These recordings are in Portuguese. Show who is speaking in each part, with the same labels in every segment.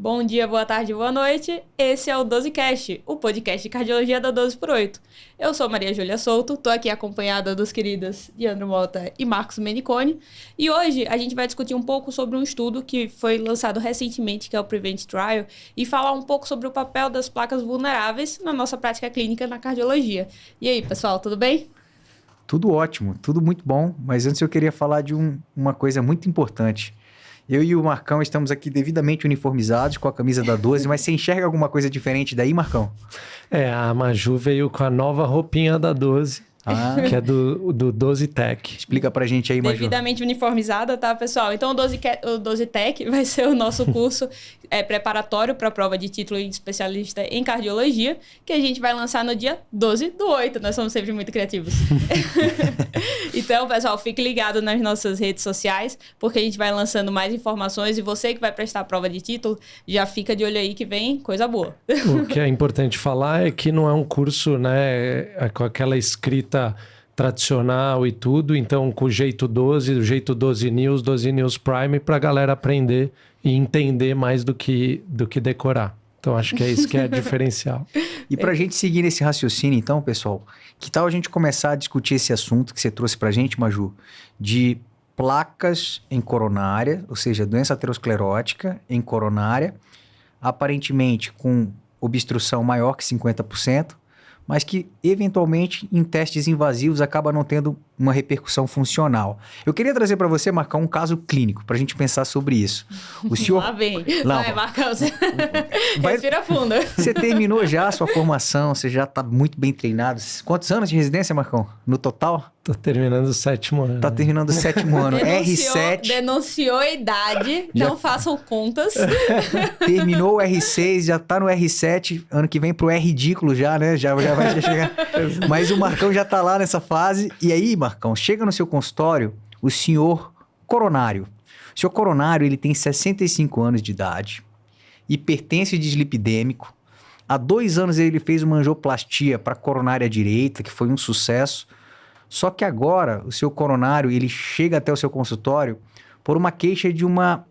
Speaker 1: Bom dia, boa tarde, boa noite. Esse é o 12Cast, o podcast de cardiologia da 12x8. Eu sou Maria Júlia Souto, tô aqui acompanhada dos queridos Leandro Mota e Marcos Meniconi. E hoje a gente vai discutir um pouco sobre um estudo que foi lançado recentemente, que é o Prevent Trial, e falar um pouco sobre o papel das placas vulneráveis na nossa prática clínica na cardiologia. E aí, pessoal, tudo bem?
Speaker 2: Tudo ótimo, tudo muito bom, mas antes eu queria falar de uma coisa muito importante. Eu e o Marcão estamos aqui devidamente uniformizados com a camisa da 12, mas você enxerga alguma coisa diferente daí, Marcão?
Speaker 3: A Maju veio com a nova roupinha da 12, que é do 12 Tech.
Speaker 2: Explica pra gente aí, Maju.
Speaker 1: Devidamente uniformizada, tá, pessoal? Então, o 12 Tech vai ser o nosso curso preparatório para a prova de título de especialista em cardiologia, que a gente vai lançar no dia 12/8. Nós somos sempre muito criativos. Então, pessoal, fique ligado nas nossas redes sociais, porque a gente vai lançando mais informações e você que vai prestar a prova de título, já fica de olho aí que vem coisa boa.
Speaker 3: O que é importante falar é que não é um curso, né, com aquela escrita tradicional e tudo, então com o jeito 12, o jeito 12 News Prime, para a galera aprender e entender mais do que decorar. Então acho que é isso que é diferencial.
Speaker 2: E pra gente seguir nesse raciocínio, então, pessoal, que tal a gente começar a discutir esse assunto que você trouxe pra gente, Maju, de placas em coronária, ou seja, doença aterosclerótica em coronária, aparentemente com obstrução maior que 50%, mas que, eventualmente, em testes invasivos, acaba não tendo uma repercussão funcional. Eu queria trazer para você, Marcão, um caso clínico, para a gente pensar sobre isso. O senhor...
Speaker 1: Lá vem. Vai, Marcão. Respira fundo.
Speaker 2: Você terminou já a sua formação, você já está muito bem treinado. Quantos anos de residência, Marcão, no total?
Speaker 3: Tô terminando o 7º ano.
Speaker 2: Tá terminando o 7º ano. R7.
Speaker 1: Denunciou a idade, não façam contas.
Speaker 2: Terminou o R6, já tá no R7. Ano que vem pro R ridículo já, né? Já vai chegar. Mas o Marcão já tá lá nessa fase. E aí, Marcão, chega no seu consultório o senhor coronário. O senhor coronário, ele tem 65 anos de idade, hipertenso e dislipidêmico. Há 2 anos ele fez uma angioplastia para coronária direita, que foi um sucesso. Só que agora, o seu coronário, ele chega até o seu consultório por uma queixa de uma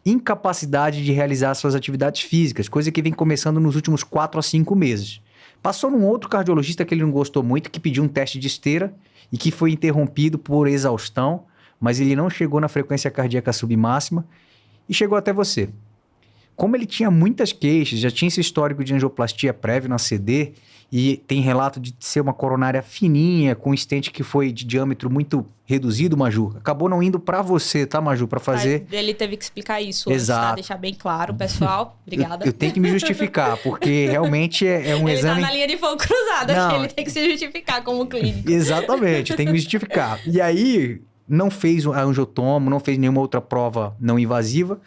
Speaker 2: incapacidade de realizar suas atividades físicas, coisa que vem começando nos últimos 4 a 5 meses. Passou num outro cardiologista que ele não gostou muito, que pediu um teste de esteira e que foi interrompido por exaustão, mas ele não chegou na frequência cardíaca submáxima e chegou até você. Como ele tinha muitas queixas, já tinha esse histórico de angioplastia prévio na CD e tem relato de ser uma coronária fininha, com stent que foi de diâmetro muito reduzido, Maju. Acabou não indo para você, tá, Maju, para fazer...
Speaker 1: Ele teve que explicar isso.
Speaker 2: Exato.
Speaker 1: Antes, tá? Deixar bem claro, pessoal. Obrigada.
Speaker 2: Eu tenho que me justificar, porque realmente é um exame...
Speaker 1: Ele tá na linha de fogo cruzado,
Speaker 2: Não.
Speaker 1: que ele tem que se justificar como clínico.
Speaker 2: Exatamente, tem que me justificar. E aí, não fez a angiotomo, não fez nenhuma outra prova não invasiva,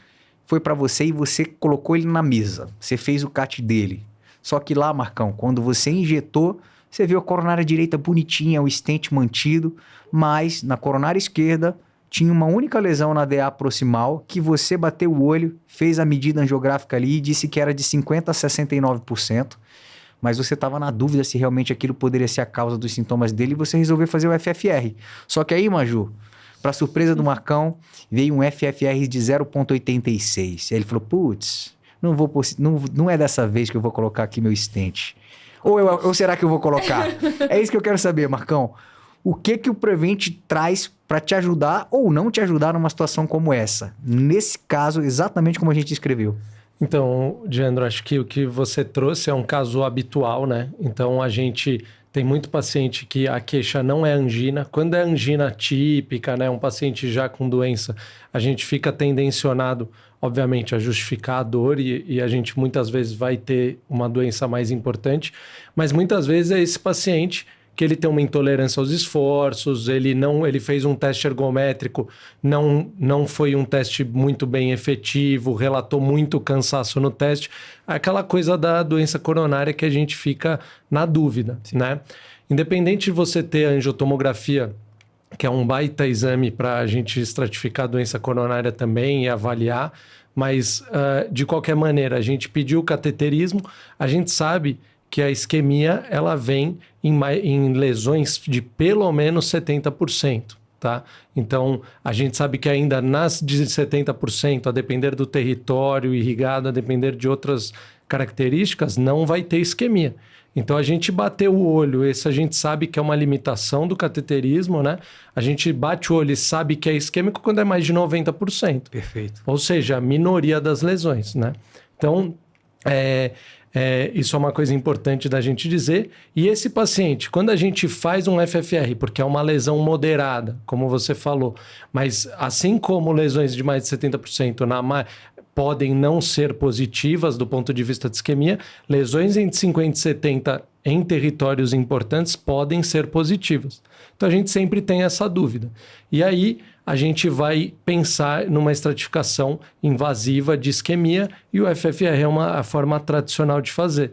Speaker 2: foi para você e você colocou ele na mesa. Você fez o CAT dele. Só que lá, Marcão, quando você injetou, você viu a coronária direita bonitinha, o stent mantido, mas na coronária esquerda tinha uma única lesão na DA proximal que você bateu o olho, fez a medida angiográfica ali e disse que era de 50% a 69%, mas você estava na dúvida se realmente aquilo poderia ser a causa dos sintomas dele e você resolveu fazer o FFR. Só que aí, Maju, para surpresa do Marcão, veio um FFR de 0,86. Aí ele falou, putz, não é dessa vez que eu vou colocar aqui meu stent. Ou será que eu vou colocar? É isso que eu quero saber, Marcão. O que o Prevent traz para te ajudar ou não te ajudar numa situação como essa? Nesse caso, exatamente como a gente escreveu.
Speaker 3: Então, Diandro, acho que o que você trouxe é um caso habitual, né? Então, a gente tem muito paciente que a queixa não é angina. Quando é angina típica, né? Um paciente já com doença, a gente fica tendencionado, obviamente, a justificar a dor e a gente muitas vezes vai ter uma doença mais importante, mas muitas vezes é esse paciente que ele tem uma intolerância aos esforços, ele fez um teste ergométrico, não foi um teste muito bem efetivo, relatou muito cansaço no teste, aquela coisa da doença coronária que a gente fica na dúvida, né? Independente de você ter a angiotomografia, que é um baita exame para a gente estratificar a doença coronária também e avaliar, mas de qualquer maneira, a gente pediu o cateterismo, a gente sabe que a isquemia ela vem em lesões de pelo menos 70%. tá? Então, a gente sabe que ainda nas de 70%, a depender do território irrigado, a depender de outras características, não vai ter isquemia. Então, a gente bateu o olho, esse a gente sabe que é uma limitação do cateterismo, né? A gente bate o olho e sabe que é isquêmico quando é mais de 90%.
Speaker 2: Perfeito.
Speaker 3: Ou seja, a minoria das lesões, né? Então, isso é uma coisa importante da gente dizer. E esse paciente, quando a gente faz um FFR, porque é uma lesão moderada, como você falou, mas assim como lesões de mais de 70% podem não ser positivas do ponto de vista de isquemia, lesões entre 50% e 70% em territórios importantes podem ser positivas. Então a gente sempre tem essa dúvida. E aí a gente vai pensar numa estratificação invasiva de isquemia e o FFR é a forma tradicional de fazer.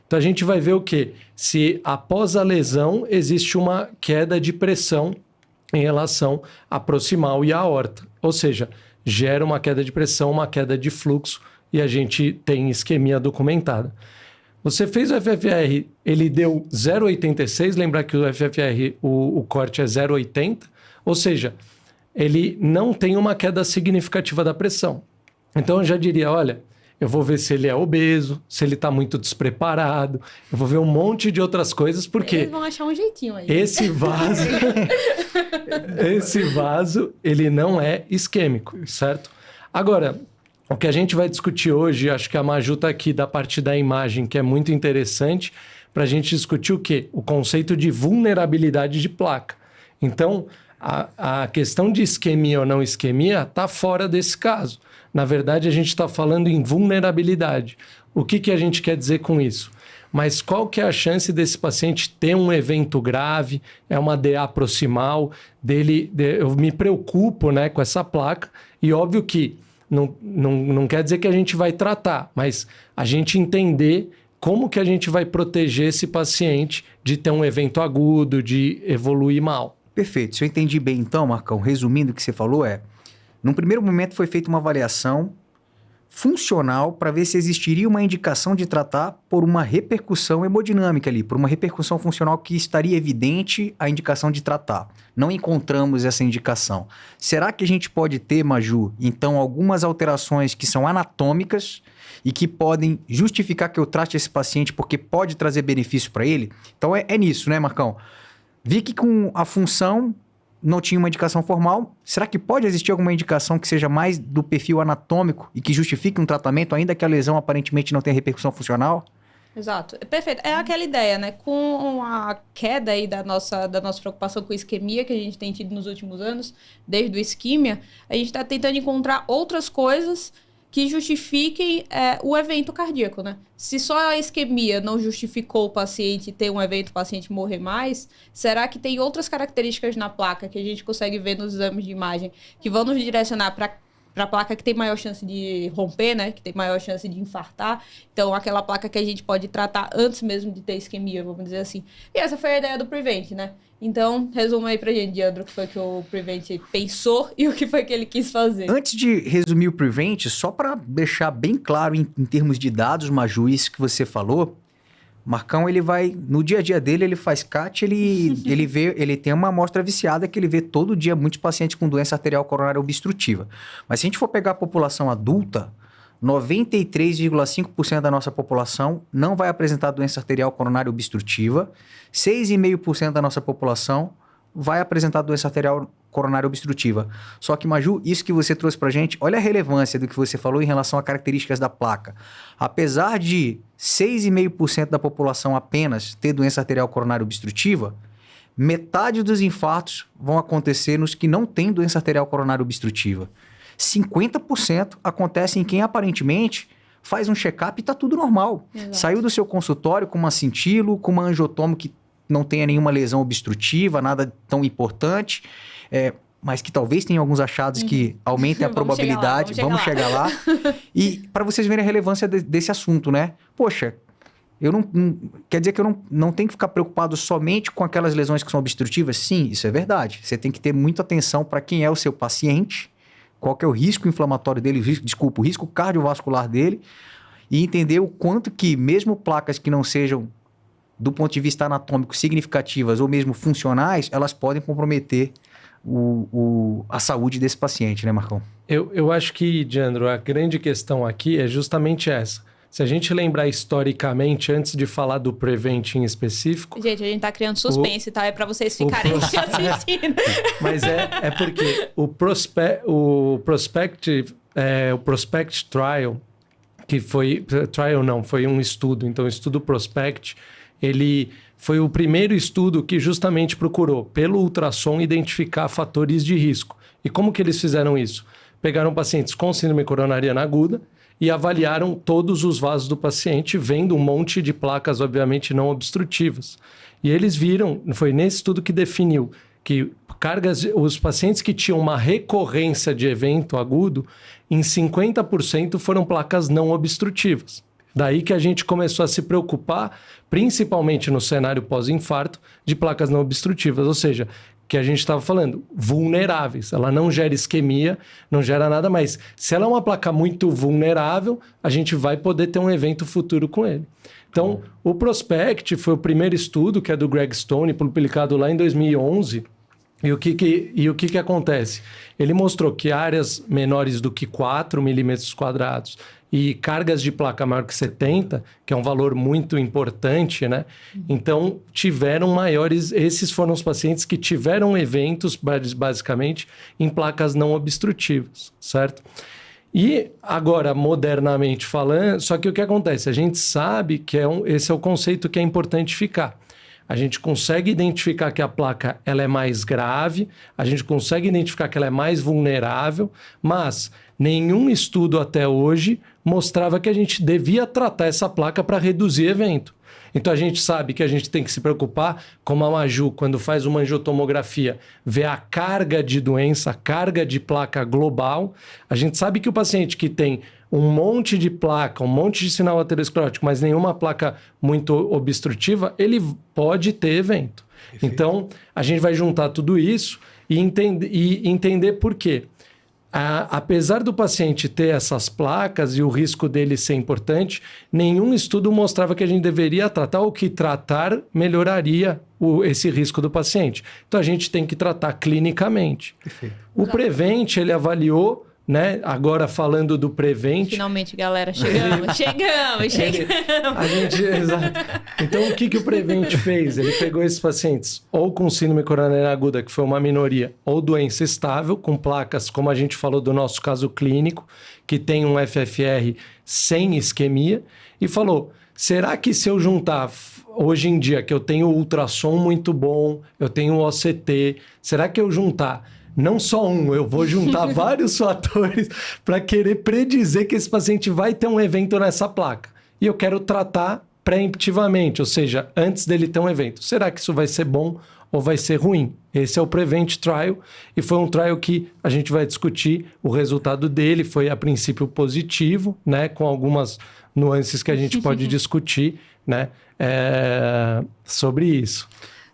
Speaker 3: Então a gente vai ver o quê? Se após a lesão existe uma queda de pressão em relação à proximal e à aorta. Ou seja, gera uma queda de pressão, uma queda de fluxo e a gente tem isquemia documentada. Você fez o FFR, ele deu 0,86, lembrar que o FFR, o corte é 0,80, ou seja, ele não tem uma queda significativa da pressão. Então eu já diria, olha, eu vou ver se ele é obeso, se ele está muito despreparado, eu vou ver um monte de outras coisas, porque...
Speaker 1: Eles vão achar um jeitinho aí.
Speaker 3: Esse vaso, ele não é isquêmico, certo? Agora, o que a gente vai discutir hoje, acho que a Maju está aqui da parte da imagem, que é muito interessante, para a gente discutir o quê? O conceito de vulnerabilidade de placa. Então, a questão de isquemia ou não isquemia está fora desse caso. Na verdade, a gente está falando em vulnerabilidade. O que a gente quer dizer com isso? Mas qual que é a chance desse paciente ter um evento grave, é uma DA proximal, eu me preocupo, né, com essa placa, e óbvio que não quer dizer que a gente vai tratar, mas a gente entender como que a gente vai proteger esse paciente de ter um evento agudo, de evoluir mal.
Speaker 2: Perfeito. Se eu entendi bem então, Marcão, resumindo o que você falou num primeiro momento foi feita uma avaliação funcional para ver se existiria uma indicação de tratar por uma repercussão hemodinâmica ali, por uma repercussão funcional que estaria evidente a indicação de tratar. Não encontramos essa indicação. Será que a gente pode ter, Maju, então, algumas alterações que são anatômicas e que podem justificar que eu trate esse paciente porque pode trazer benefício para ele? Então é nisso, né, Marcão? Vi que com a função não tinha uma indicação formal. Será que pode existir alguma indicação que seja mais do perfil anatômico e que justifique um tratamento, ainda que a lesão aparentemente não tenha repercussão funcional?
Speaker 1: Exato. Perfeito. É aquela ideia, né? Com a queda aí da nossa preocupação com isquemia que a gente tem tido nos últimos anos, desde o isquímia, a gente está tentando encontrar outras coisas que justifiquem o evento cardíaco, né? Se só a isquemia não justificou o paciente ter um evento, o paciente morrer mais, será que tem outras características na placa que a gente consegue ver nos exames de imagem que vão nos direcionar para a placa que tem maior chance de romper, né? Que tem maior chance de infartar. Então, aquela placa que a gente pode tratar antes mesmo de ter isquemia, vamos dizer assim. E essa foi a ideia do Prevent, né? Então, resuma aí pra gente, Diandro, o que foi que o Prevent pensou e o que foi que ele quis fazer.
Speaker 2: Antes de resumir o Prevent, só para deixar bem claro em termos de dados, Maju, isso que você falou, Marcão, ele vai, no dia a dia dele, ele faz CAT, ele tem uma amostra viciada que ele vê todo dia muitos pacientes com doença arterial coronária obstrutiva. Mas se a gente for pegar a população adulta, 93,5% da nossa população não vai apresentar doença arterial coronária obstrutiva, 6,5% da nossa população vai apresentar doença arterial coronária obstrutiva. Só que, Maju, isso que você trouxe pra gente, olha a relevância do que você falou em relação a características da placa. Apesar de 6,5% da população apenas ter doença arterial coronária obstrutiva, metade dos infartos vão acontecer nos que não têm doença arterial coronária obstrutiva. 50% acontece em quem aparentemente faz um check-up e está tudo normal.
Speaker 1: Exato.
Speaker 2: Saiu do seu consultório com uma cintilo, com uma angiotomo que não tenha nenhuma lesão obstrutiva, nada tão importante, mas que talvez tenha alguns achados que aumentem a probabilidade. Vamos chegar lá. E para vocês verem a relevância desse assunto, né? Poxa, quer dizer que eu não tenho que ficar preocupado somente com aquelas lesões que são obstrutivas? Sim, isso é verdade. Você tem que ter muita atenção para quem é o seu paciente, qual que é o risco inflamatório dele, o risco cardiovascular dele, e entender o quanto que mesmo placas que não sejam, do ponto de vista anatômico, significativas ou mesmo funcionais, elas podem comprometer a saúde desse paciente, né, Marcão?
Speaker 3: Eu acho que, Diandro, a grande questão aqui é justamente essa. Se a gente lembrar historicamente, antes de falar do Prevent em específico...
Speaker 1: Gente, a gente tá criando suspense, tá? É pra vocês ficarem assistindo.
Speaker 3: Mas é porque o Prospect Trial, que foi... Trial não, foi um estudo. Então, o estudo Prospect, ele foi o primeiro estudo que justamente procurou, pelo ultrassom, identificar fatores de risco. E como que eles fizeram isso? Pegaram pacientes com síndrome coronariana aguda e avaliaram todos os vasos do paciente, vendo um monte de placas, obviamente, não obstrutivas. E eles viram, foi nesse estudo que definiu que os pacientes que tinham uma recorrência de evento agudo, em 50% foram placas não obstrutivas. Daí que a gente começou a se preocupar, principalmente no cenário pós-infarto, de placas não obstrutivas, ou seja, que a gente estava falando, vulneráveis. Ela não gera isquemia, não gera nada, mas se ela é uma placa muito vulnerável, a gente vai poder ter um evento futuro com ele. Então, o Prospect foi o primeiro estudo, que é do Greg Stone, publicado lá em 2011. E o que acontece? Ele mostrou que áreas menores do que 4 milímetros quadrados e cargas de placa maior que 70, que é um valor muito importante, né? Então, tiveram maiores... Esses foram os pacientes que tiveram eventos, basicamente, em placas não obstrutivas, certo? E agora, modernamente falando, só que o que acontece? A gente sabe que esse é o conceito que é importante ficar. A gente consegue identificar que a placa ela é mais grave, a gente consegue identificar que ela é mais vulnerável, mas nenhum estudo até hoje mostrava que a gente devia tratar essa placa para reduzir evento. Então a gente sabe que a gente tem que se preocupar, como a Maju, quando faz uma angiotomografia, vê a carga de doença, a carga de placa global. A gente sabe que o paciente que tem um monte de placa, um monte de sinal aterosclerótico, mas nenhuma placa muito obstrutiva, ele pode ter evento. Perfeito. Então, a gente vai juntar tudo isso e entender por quê. Apesar do paciente ter essas placas e o risco dele ser importante, nenhum estudo mostrava que a gente deveria tratar ou que tratar melhoraria esse risco do paciente. Então, a gente tem que tratar clinicamente. Perfeito. O Prevent, ele avaliou, né? Agora falando do Prevent...
Speaker 1: Finalmente, galera, chegamos.
Speaker 3: Exato. Então, o que o Prevent fez? Ele pegou esses pacientes ou com síndrome coronariana aguda, que foi uma minoria, ou doença estável, com placas, como a gente falou do nosso caso clínico, que tem um FFR sem isquemia, e falou, será que se eu juntar... Hoje em dia, que eu tenho ultrassom muito bom, eu tenho OCT, será que eu juntar... Não só eu vou juntar vários fatores para querer predizer que esse paciente vai ter um evento nessa placa. E eu quero tratar preemptivamente, ou seja, antes dele ter um evento. Será que isso vai ser bom ou vai ser ruim? Esse é o Prevent Trial e foi um trial que a gente vai discutir. O resultado dele foi, a princípio, positivo, né? Com algumas nuances que a gente pode discutir, né? Sobre isso.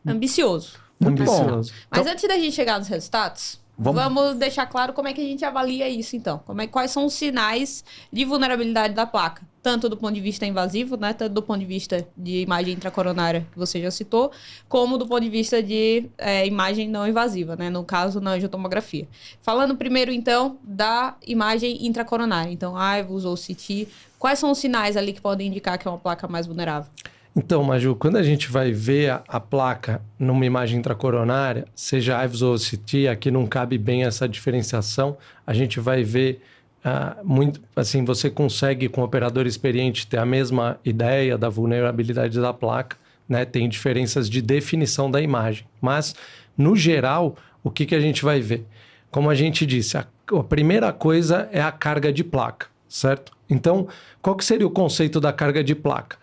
Speaker 1: Ambicioso.
Speaker 2: Muito bom.
Speaker 1: Mas antes da gente chegar nos resultados, vamos deixar claro como é que a gente avalia isso, então. Quais são os sinais de vulnerabilidade da placa? Tanto do ponto de vista invasivo, né? Tanto do ponto de vista de imagem intracoronária, que você já citou, como do ponto de vista de imagem não invasiva, né? No caso, na angiotomografia. Falando primeiro, então, da imagem intracoronária. Então, IVUS ou CT. Quais são os sinais ali que podem indicar que é uma placa mais vulnerável?
Speaker 3: Então, Maju, quando a gente vai ver a placa numa imagem intracoronária, seja IVUS ou CT, aqui não cabe bem essa diferenciação, a gente vai ver muito, assim, você consegue com o operador experiente ter a mesma ideia da vulnerabilidade da placa, né? Tem diferenças de definição da imagem, mas no geral, o que a gente vai ver? Como a gente disse, a primeira coisa é a carga de placa, certo? Então, qual que seria o conceito da carga de placa?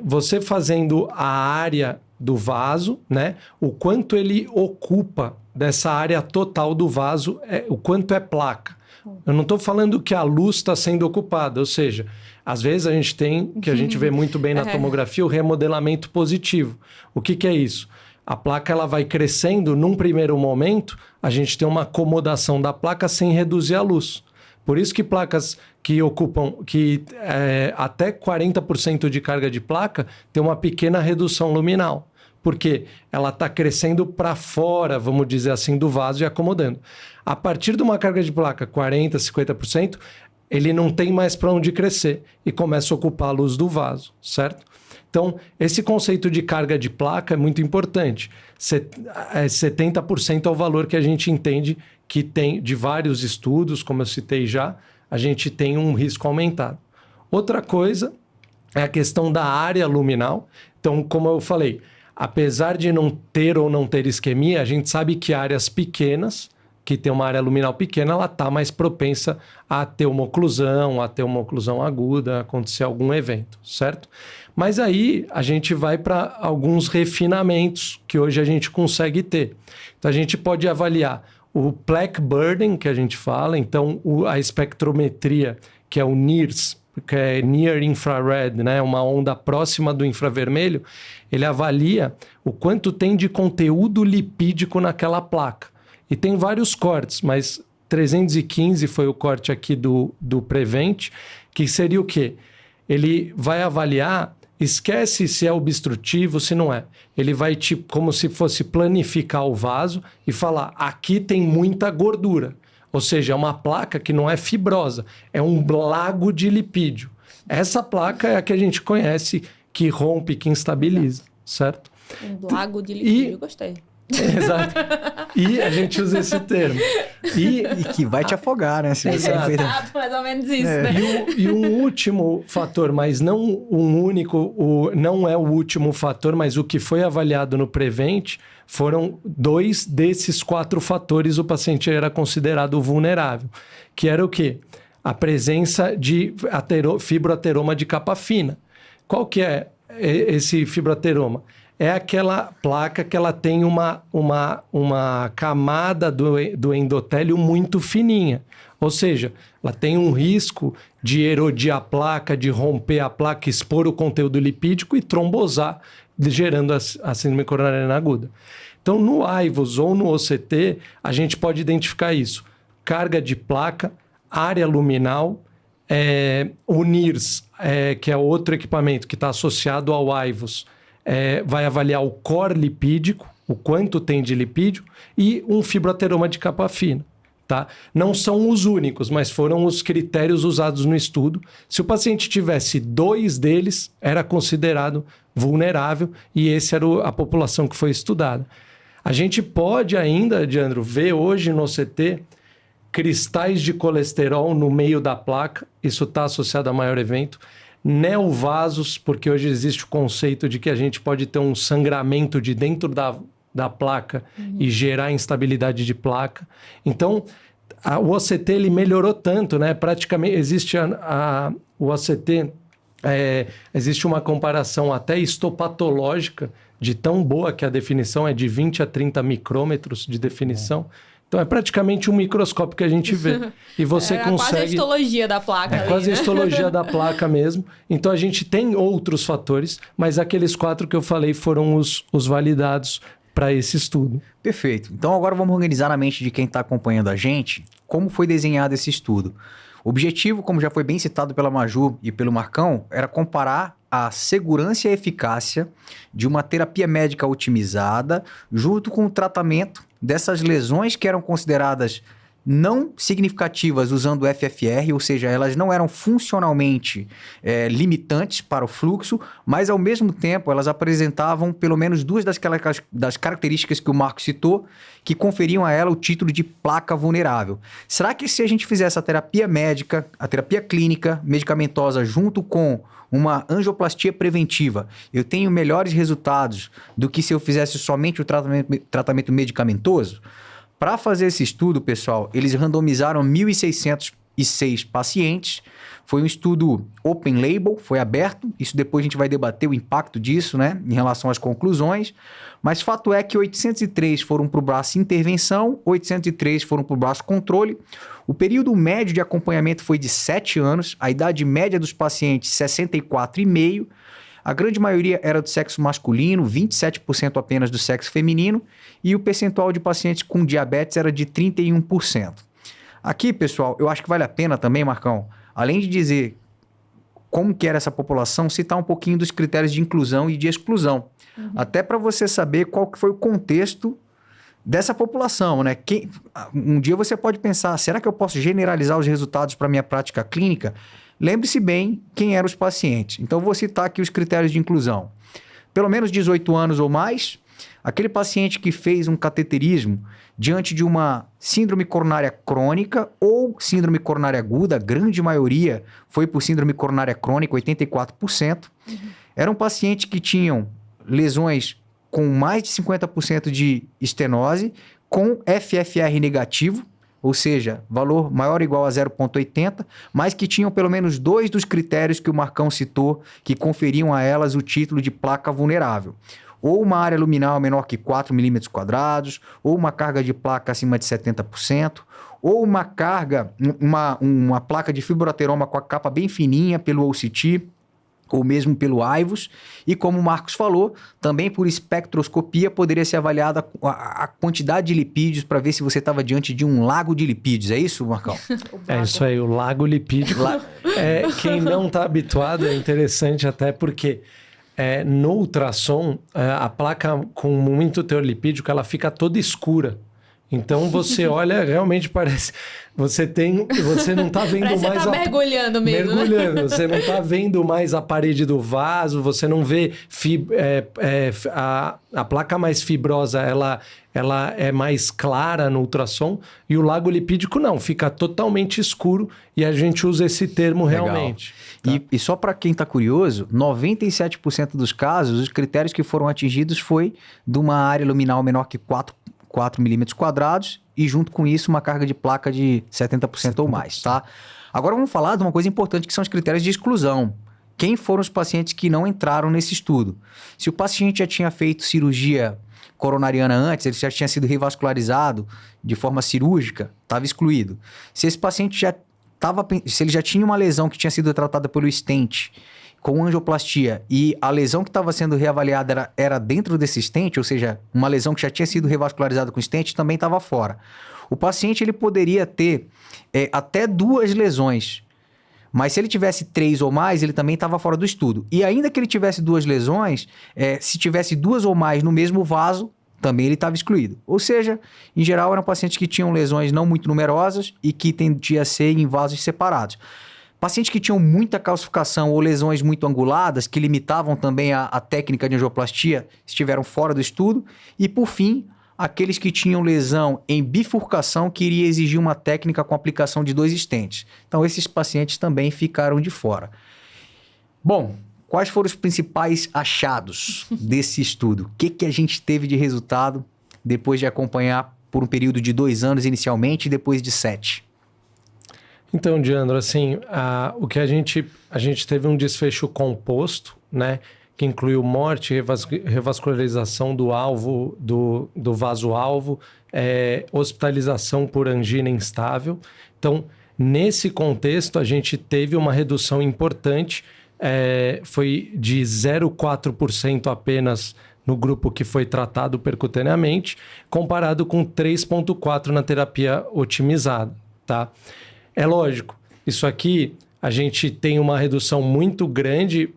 Speaker 3: Você fazendo a área do vaso, né? O quanto ele ocupa dessa área total do vaso, o quanto é placa. Eu não estou falando que a luz está sendo ocupada, ou seja, às vezes a gente tem, que a gente vê muito bem na tomografia, o remodelamento positivo. O que é isso? A placa ela vai crescendo, num primeiro momento, a gente tem uma acomodação da placa sem reduzir a luz. Por isso que placas que ocupam até 40% de carga de placa tem uma pequena redução luminal. porque ela está crescendo para fora, vamos dizer assim, do vaso e acomodando. A partir de uma carga de placa 40%, 50%, ele não tem mais para onde crescer e começa a ocupar a luz do vaso, certo? Então, esse conceito de carga de placa é muito importante. 70% é o valor que a gente entende que tem de vários estudos, como eu citei já, a gente tem um risco aumentado. Outra coisa é a questão da área luminal. Então, como eu falei, apesar de não ter ou não ter isquemia, a gente sabe que áreas pequenas, que tem uma área luminal pequena, ela está mais propensa a ter uma oclusão aguda, a acontecer algum evento, certo? Mas aí a gente vai para alguns refinamentos que hoje a gente consegue ter. Então a gente pode avaliar o plaque burden, que a gente fala, então a espectrometria, que é o NIRS, que é Near Infrared, né? Uma onda próxima do infravermelho, ele avalia o quanto tem de conteúdo lipídico naquela placa. E tem vários cortes, mas 315 foi o corte aqui do Prevent, que seria o quê? Ele vai avaliar, esquece se é obstrutivo, se não é. Ele vai, tipo, como se fosse planificar o vaso e falar, aqui tem muita gordura. Ou seja, é uma placa que não é fibrosa, é um lago de lipídio. Essa placa é a que a gente conhece, que rompe, que instabiliza, certo?
Speaker 1: Um lago de lipídio, gostei.
Speaker 3: Exato. E a gente usa esse termo.
Speaker 2: E que vai te afogar, né? Se você
Speaker 1: Exato, mais ou menos isso, né?
Speaker 3: E um último fator, mas não um único, não é o último fator, mas o que foi avaliado no Prevent foram 2 desses 4 fatores o paciente era considerado vulnerável. Que era o quê? A presença de fibroateroma de capa fina. Qual que é esse fibroateroma? É aquela placa que ela tem uma camada do endotélio muito fininha. Ou seja, ela tem um risco de erodir a placa, de romper a placa, expor o conteúdo lipídico e trombosar, gerando a síndrome coronariana aguda. Então, no AIVUS ou no OCT, a gente pode identificar isso. Carga de placa, área luminal, o NIRS, que é outro equipamento que está associado ao AIVUS, vai avaliar o core lipídico, o quanto tem de lipídio, e um fibroateroma de capa fina. Tá? Não são os únicos, mas foram os critérios usados no estudo. Se o paciente tivesse 2 deles, era considerado vulnerável e essa era a população que foi estudada. A gente pode ainda, Diandro, ver hoje no CT cristais de colesterol no meio da placa, isso está associado a maior evento. Neovasos, porque hoje existe o conceito de que a gente pode ter um sangramento de dentro da placa e gerar instabilidade de placa. Então, o OCT ele melhorou tanto, né? Praticamente existe o OCT, existe uma comparação até histopatológica de tão boa que a definição é de 20 a 30 micrômetros de definição. Então, é praticamente um microscópio que a gente vê. E você consegue...
Speaker 1: quase a histologia da placa.
Speaker 3: Quase a
Speaker 1: né?
Speaker 3: histologia da placa mesmo. Então, a gente tem outros fatores, mas aqueles 4 que eu falei foram os validados para esse estudo.
Speaker 2: Perfeito. Então, agora vamos organizar na mente de quem está acompanhando a gente como foi desenhado esse estudo. O objetivo, como já foi bem citado pela Maju e pelo Marcão, era comparar a segurança e a eficácia de uma terapia médica otimizada junto com o tratamento dessas lesões que eram consideradas não significativas usando o FFR, ou seja, elas não eram funcionalmente limitantes para o fluxo, mas ao mesmo tempo elas apresentavam pelo menos 2 das características que o Marco citou, que conferiam a ela o título de placa vulnerável. Será que se a gente fizesse a terapia médica, a terapia clínica, medicamentosa, junto com uma angioplastia preventiva, eu tenho melhores resultados do que se eu fizesse somente o tratamento medicamentoso? Para fazer esse estudo, pessoal, eles randomizaram 1.606 pacientes. Foi um estudo open label, foi aberto. Isso depois a gente vai debater o impacto disso, né, em relação às conclusões. Mas fato é que 803 foram para o braço intervenção, 803 foram para o braço controle. O período médio de acompanhamento foi de 7 anos. A idade média dos pacientes, 64,5. A grande maioria era do sexo masculino, 27% apenas do sexo feminino, e o percentual de pacientes com diabetes era de 31%. Aqui, pessoal, eu acho que vale a pena também, Marcão, além de dizer como que era essa população, citar um pouquinho dos critérios de inclusão e de exclusão. Até para você saber qual que foi o contexto dessa população, né? Um dia você pode pensar, será que eu posso generalizar os resultados para minha prática clínica? Lembre-se bem quem eram os pacientes. Então, vou citar aqui os critérios de inclusão. Pelo menos 18 anos ou mais, aquele paciente que fez um cateterismo diante de uma síndrome coronária crônica ou síndrome coronária aguda, a grande maioria foi por síndrome coronária crônica, 84%. Eram pacientes que tinham lesões com mais de 50% de estenose, com FFR negativo, ou seja, valor maior ou igual a 0,80, mas que tinham pelo menos 2 dos critérios que o Marcão citou, que conferiam a elas o título de placa vulnerável. Ou uma área luminal menor que 4 milímetros quadrados, ou uma carga de placa acima de 70%, ou uma placa de fibroateroma com a capa bem fininha pelo OCT, ou mesmo pelo AIVUS, e como o Marcos falou, também por espectroscopia poderia ser avaliada a quantidade de lipídios para ver se você estava diante de um lago de lipídios. É isso, Marcão?
Speaker 3: É isso aí, o lago lipídico. Quem não está habituado é interessante até porque no ultrassom, a placa com muito teor lipídico, ela fica toda escura. Então você olha, realmente parece... Você não está vendo
Speaker 1: parece
Speaker 3: mais...
Speaker 1: Você tá mergulhando mesmo,
Speaker 3: mergulhando. Né? Você não está vendo mais a parede do vaso, você não vê... a placa mais fibrosa, ela é mais clara no ultrassom, e o lago lipídico não, fica totalmente escuro, e a gente usa esse termo realmente.
Speaker 2: Tá? E só para quem está curioso, 97% dos casos, os critérios que foram atingidos foi de uma área luminal menor que 4 milímetros quadrados e junto com isso uma carga de placa de 70% ou mais, tá? Agora vamos falar de uma coisa importante que são os critérios de exclusão. Quem foram os pacientes que não entraram nesse estudo? Se o paciente já tinha feito cirurgia coronariana antes, ele já tinha sido revascularizado de forma cirúrgica, estava excluído. Se esse paciente se ele já tinha uma lesão que tinha sido tratada pelo stent com angioplastia e a lesão que estava sendo reavaliada era dentro desse stent, ou seja, uma lesão que já tinha sido revascularizada com stent, também estava fora. O paciente ele poderia ter até 2 lesões, mas se ele tivesse 3 ou mais, ele também estava fora do estudo. E ainda que ele tivesse 2 lesões, se tivesse 2 ou mais no mesmo vaso, também ele estava excluído. Ou seja, em geral eram pacientes que tinham lesões não muito numerosas e que tendia a ser em vasos separados. Pacientes que tinham muita calcificação ou lesões muito anguladas, que limitavam também a técnica de angioplastia, estiveram fora do estudo. E, por fim, aqueles que tinham lesão em bifurcação, que iria exigir uma técnica com aplicação de 2 stents. Então, esses pacientes também ficaram de fora. Bom, quais foram os principais achados desse estudo? O que a gente teve de resultado depois de acompanhar por um período de 2 anos inicialmente e depois de 7?
Speaker 3: Então, Diandro, assim, o que a gente teve um desfecho composto, né? Que incluiu morte, revascularização do alvo, do vaso-alvo, hospitalização por angina instável. Então, nesse contexto, a gente teve uma redução importante, foi de 0,4% apenas no grupo que foi tratado percutaneamente, comparado com 3,4% na terapia otimizada, tá? É lógico, isso aqui a gente tem uma redução muito grande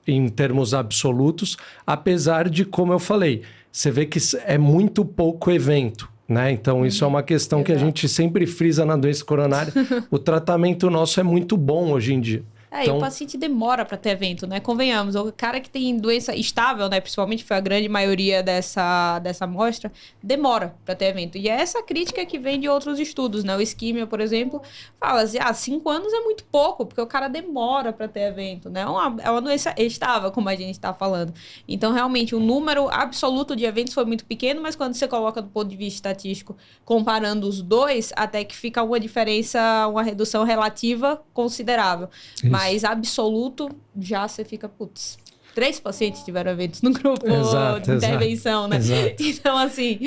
Speaker 3: em termos absolutos, apesar de, como eu falei, você vê que é muito pouco evento, né? Então, isso é uma questão que a gente sempre frisa na doença coronária. O tratamento nosso é muito bom hoje em dia.
Speaker 1: Então, e o paciente demora para ter evento, né? Convenhamos, o cara que tem doença estável, né? Principalmente foi a grande maioria dessa amostra, demora para ter evento. E é essa crítica que vem de outros estudos, né? O Isquímia, por exemplo, fala assim, 5 anos é muito pouco, porque o cara demora para ter evento, né? É uma doença estável, como a gente está falando. Então, realmente, o número absoluto de eventos foi muito pequeno, mas quando você coloca do ponto de vista estatístico, comparando os dois, até que fica uma diferença, uma redução relativa considerável.
Speaker 3: Isso.
Speaker 1: Mas absoluto, já você fica, 3 pacientes tiveram eventos no grupo de intervenção, né?
Speaker 3: Exato.
Speaker 1: Então, assim...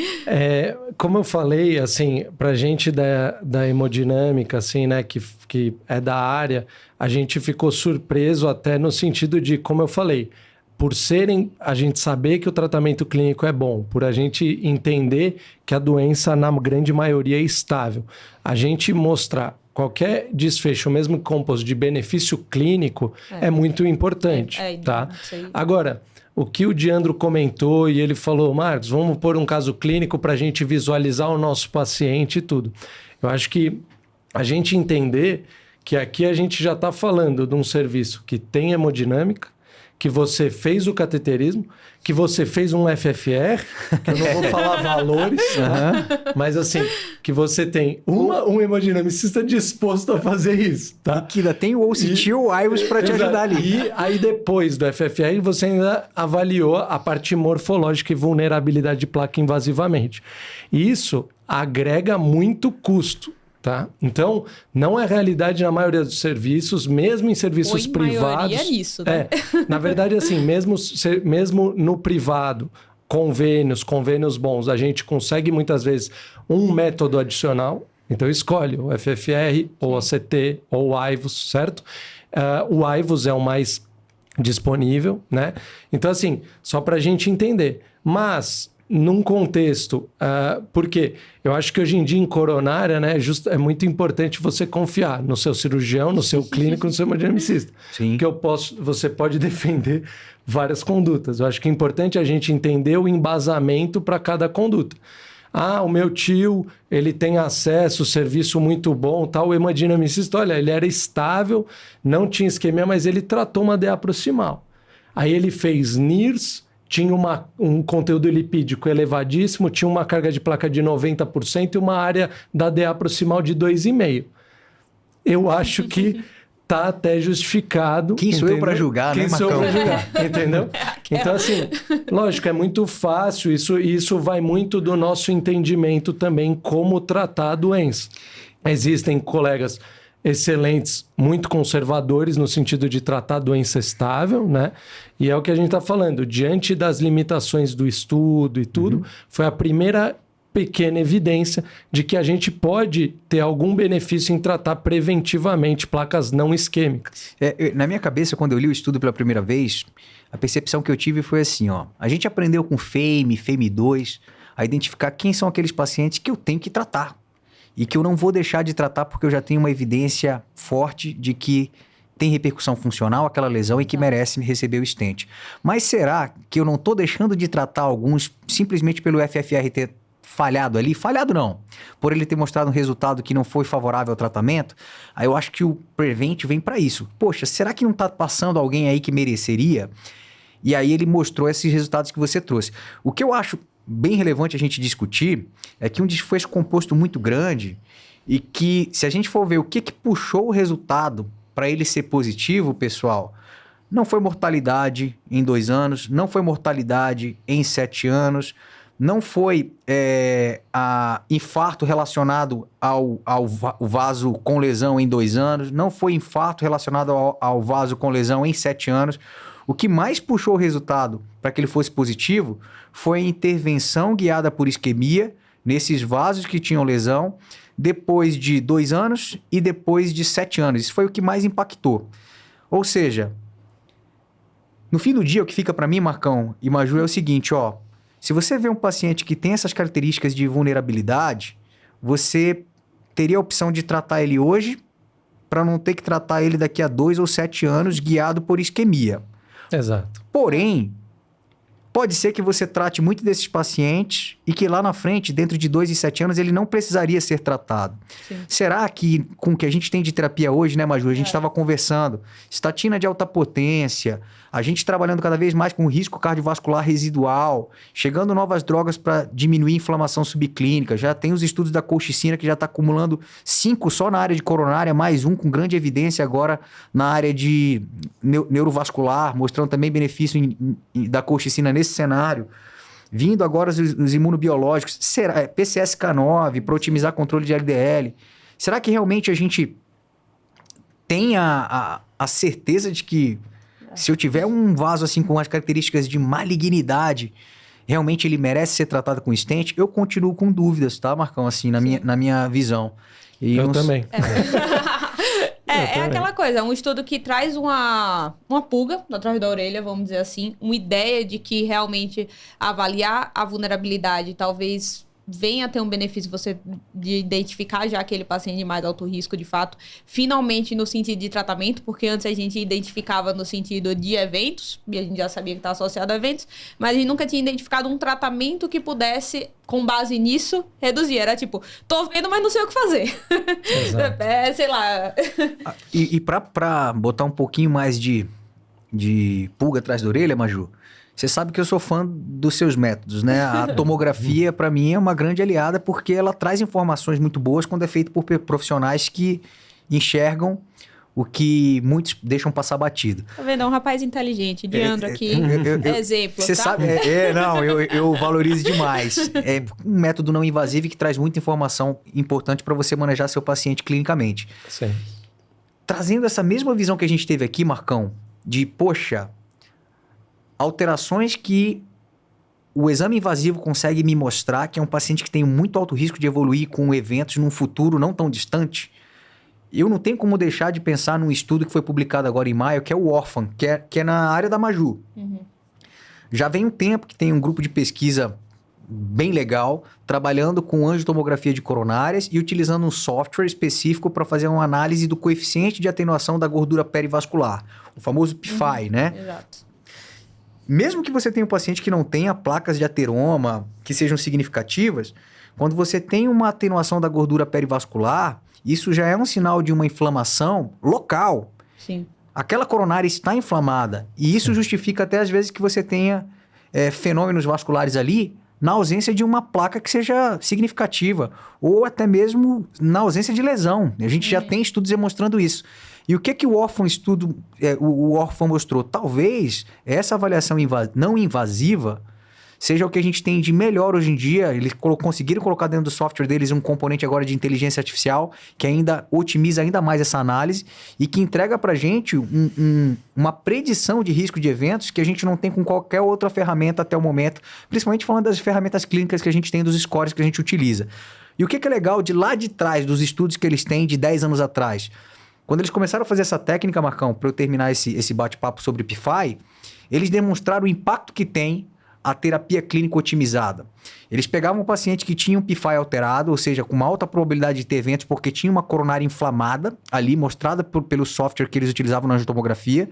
Speaker 3: como eu falei, assim, pra gente da hemodinâmica, assim, né, que é da área, a gente ficou surpreso até no sentido de, como eu falei, por a gente saber que o tratamento clínico é bom, por a gente entender que a doença, na grande maioria, é estável. A gente mostrar qualquer desfecho, mesmo composto de benefício clínico, é muito importante, tá? Agora, o que o Diandro comentou e ele falou, Marcos, vamos pôr um caso clínico para a gente visualizar o nosso paciente e tudo. Eu acho que a gente entender que aqui a gente já está falando de um serviço que tem hemodinâmica, que você fez o cateterismo, que você fez um FFR, que eu não vou falar valores, tá? Mas assim, que você tem um hemodinamicista disposto a fazer isso, tá?
Speaker 2: Que ainda tem o OCT ou o IVUS para te ajudar ali.
Speaker 3: E aí depois do FFR, você ainda avaliou a parte morfológica e vulnerabilidade de placa invasivamente. Isso agrega muito custo. Tá? Então, não é realidade na maioria dos serviços, mesmo em serviços privados.
Speaker 1: Maioria nisso, né?
Speaker 3: Na verdade, assim, mesmo no privado, convênios bons, a gente consegue muitas vezes um método adicional. Então, escolhe o FFR, ou ACT, ou o IVUS, certo? O IVUS é o mais disponível, né? Então, assim, só para a gente entender. Mas, num contexto, porque eu acho que hoje em dia em coronária, né, é muito importante você confiar no seu cirurgião, no seu clínico, no seu hemodinamicista.
Speaker 2: Sim.
Speaker 3: Porque você pode defender várias condutas. Eu acho que é importante a gente entender o embasamento para cada conduta. O meu tio, ele tem acesso, serviço muito bom, tal, o hemodinamicista, olha, ele era estável, não tinha isquemia, mas ele tratou uma DA proximal. Aí ele fez NIRS, tinha um conteúdo lipídico elevadíssimo, tinha uma carga de placa de 90% e uma área da DA proximal de 2,5. Eu acho que tá até justificado.
Speaker 2: Quem sou eu para julgar, né, Marcão?
Speaker 3: Quem sou eu para julgar, entendeu? Então, assim, lógico, é muito fácil, isso vai muito do nosso entendimento também como tratar a doença. Existem colegas excelentes, muito conservadores no sentido de tratar a doença estável, né? E é o que a gente está falando. Diante das limitações do estudo e tudo, foi a primeira pequena evidência de que a gente pode ter algum benefício em tratar preventivamente placas não isquêmicas.
Speaker 2: Na minha cabeça, quando eu li o estudo pela primeira vez, a percepção que eu tive foi assim, ó. A gente aprendeu com FAME2, a identificar quem são aqueles pacientes que eu tenho que tratar. E que eu não vou deixar de tratar porque eu já tenho uma evidência forte de que tem repercussão funcional aquela lesão e que merece receber o stent. Mas será que eu não estou deixando de tratar alguns simplesmente pelo FFR ter falhado ali? Falhado não. Por ele ter mostrado um resultado que não foi favorável ao tratamento? Aí eu acho que o Prevent vem para isso. Poxa, será que não está passando alguém aí que mereceria? E aí ele mostrou esses resultados que você trouxe. O que eu acho bem relevante a gente discutir é que um desfecho composto muito grande e que, se a gente for ver o que puxou o resultado para ele ser positivo, pessoal, não foi mortalidade em 2 anos, não foi mortalidade em 7 anos, não foi infarto relacionado ao vaso com lesão em 2 anos, não foi infarto relacionado ao vaso com lesão em 7 anos. O que mais puxou o resultado para que ele fosse positivo foi a intervenção guiada por isquemia nesses vasos que tinham lesão depois de 2 anos e depois de 7 anos. Isso foi o que mais impactou. Ou seja, no fim do dia, o que fica para mim, Marcão e Maju, é o seguinte, ó. Se você vê um paciente que tem essas características de vulnerabilidade, você teria a opção de tratar ele hoje para não ter que tratar ele daqui a 2 ou 7 anos guiado por isquemia.
Speaker 3: Exato.
Speaker 2: Porém, pode ser que você trate muito desses pacientes e que lá na frente, dentro de 2 e 7 anos, ele não precisaria ser tratado. Sim. Será que com o que a gente tem de terapia hoje, né, Maju? A gente estava conversando, estatina de alta potência, a gente trabalhando cada vez mais com risco cardiovascular residual, chegando novas drogas para diminuir a inflamação subclínica. Já tem os estudos da colchicina que já está acumulando 5 só na área de coronária, mais um com grande evidência agora na área de neurovascular, mostrando também benefício da colchicina nesse cenário. Vindo agora os imunobiológicos, PCSK9 para otimizar controle de LDL. Será que realmente a gente tem a certeza de que se eu tiver um vaso assim com as características de malignidade, realmente ele merece ser tratado com stent? Eu continuo com dúvidas, tá, Marcão? Assim, na minha visão. E
Speaker 3: eu também.
Speaker 1: É aquela coisa, um estudo que traz uma pulga atrás da orelha, vamos dizer assim, uma ideia de que realmente avaliar a vulnerabilidade talvez venha a ter um benefício você de identificar já aquele paciente de mais alto risco, de fato, finalmente no sentido de tratamento, porque antes a gente identificava no sentido de eventos, e a gente já sabia que está associado a eventos, mas a gente nunca tinha identificado um tratamento que pudesse, com base nisso, reduzir. Era tipo, tô vendo, mas não sei o que fazer. Sei lá.
Speaker 2: E pra botar um pouquinho mais de pulga atrás da orelha, Maju, você sabe que eu sou fã dos seus métodos, né? A tomografia, para mim, é uma grande aliada porque ela traz informações muito boas quando é feito por profissionais que enxergam o que muitos deixam passar batido.
Speaker 1: Tá vendo? É um rapaz inteligente. Diandro aqui, exemplo,
Speaker 2: Você
Speaker 1: tá?
Speaker 2: sabe, eu valorizo demais. É um método não invasivo que traz muita informação importante para você manejar seu paciente clinicamente.
Speaker 3: Sim.
Speaker 2: Trazendo essa mesma visão que a gente teve aqui, Marcão, de, poxa, alterações que o exame invasivo consegue me mostrar que é um paciente que tem muito alto risco de evoluir com eventos num futuro não tão distante, eu não tenho como deixar de pensar num estudo que foi publicado agora em maio, que é o Orphan, que é na área da Maju.
Speaker 1: Uhum.
Speaker 2: Já vem um tempo que tem um grupo de pesquisa bem legal, trabalhando com angiotomografia de coronárias e utilizando um software específico para fazer uma análise do coeficiente de atenuação da gordura perivascular, o famoso PFI, né?
Speaker 1: Exato.
Speaker 2: Mesmo que você tenha um paciente que não tenha placas de ateroma que sejam significativas, quando você tem uma atenuação da gordura perivascular, isso já é um sinal de uma inflamação local.
Speaker 1: Sim.
Speaker 2: Aquela coronária está inflamada e isso justifica até às vezes que você tenha fenômenos vasculares ali na ausência de uma placa que seja significativa ou até mesmo na ausência de lesão. A gente já tem estudos demonstrando isso. E o que o Orphan o Orphan mostrou? Talvez essa avaliação não invasiva seja o que a gente tem de melhor hoje em dia. Eles conseguiram colocar dentro do software deles um componente agora de inteligência artificial que ainda otimiza ainda mais essa análise e que entrega pra gente uma predição de risco de eventos que a gente não tem com qualquer outra ferramenta até o momento, principalmente falando das ferramentas clínicas que a gente tem, dos scores que a gente utiliza. E o que é legal de lá de trás, dos estudos que eles têm de 10 anos atrás? Quando eles começaram a fazer essa técnica, Marcão, para eu terminar esse bate-papo sobre PFI, eles demonstraram o impacto que tem a terapia clínica otimizada. Eles pegavam um paciente que tinha um PFI alterado, ou seja, com uma alta probabilidade de ter eventos, porque tinha uma coronária inflamada ali, mostrada pelo software que eles utilizavam na angiotomografia,